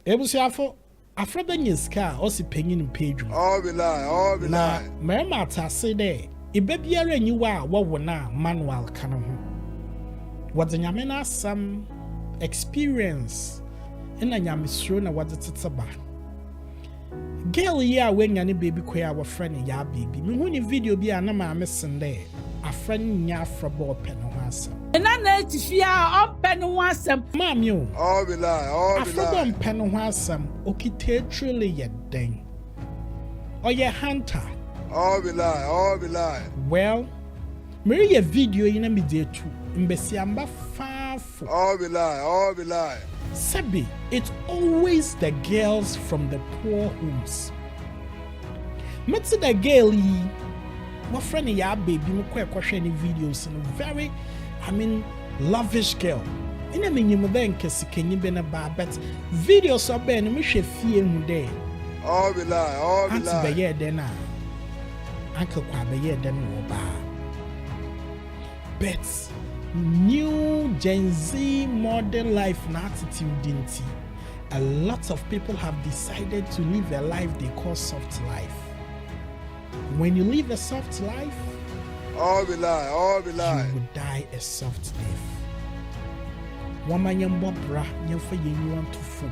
Ebusiafo afraba nyeska o si penyin page. All be lie. Na mema atase de ebe biara nyiwa a wo na manual kan ho. Wode nyame na some experience ina nyame suro na wode teteba. Girl ya wenya ne baby koya wa friend ya baby. Me hu ni video bi a na ma mesende a friend nya afraba open ho asem. Na etifia open ho asem. Mami o. All be lie. Afraba open ho asem okite truly ye den. Oye hunter. All be lie. Well, me ye video ina me dey too. Mbesi amba fafo. All be lie. Sabi, it's always the girls from the poor homes. Metsi the girl yi, my friend ya baby me kwekwa any videos and very, lavish girl. Ina me nyim den kesi kenyi be na ba but videos of ben me hwe fie hu dey. All be lie. Anti be ye den a. Uncle kwa be ye den wo ba. But new Gen Z modern life and attitude, a lot of people have decided to live a life they call soft life. When you live a soft life, all be lie. You will die a soft death. Woman yam bra yam for you want to fool.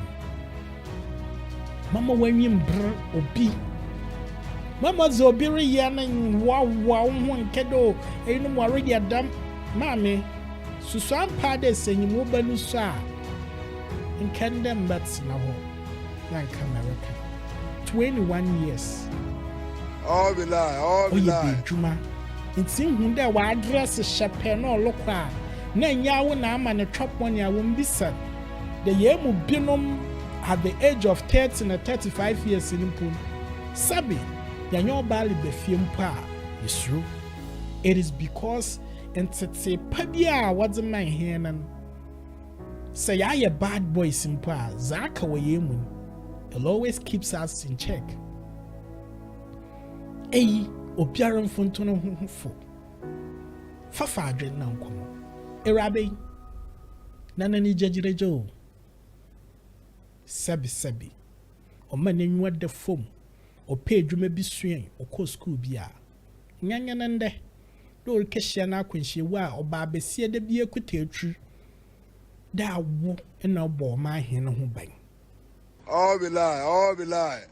Mama when you br obi. Mama zobiri yana wow one kedo ain't no already a damn. Mami, Susan Pade saying you mobile sa in Kendem bats now, like America. 21 years. All be lie. Juma. It's in whom there were dress a champagne or loqua. Nan yaw na man a chop one ya won't be said. The year will be at the age of 30 and 35 years in Impun. Sabi, Yanyo Bali Befium Pa is true. It is because. And to say, Pabia, what's in my hand? And say, I a bad boy, simple. Zaka Wayemun. It always keeps us in check. Hey, Opiaran Fontono Fo. Fafa dread now come. Erabe Nanani Jajirejo. Sabi. O man in what the foam. Or page you may be swing or co school bia. Nyanyanande. Do keshia na kwenshi wa oba besie de bie kutetru da wo na bo ma hen ho ban. All be lie.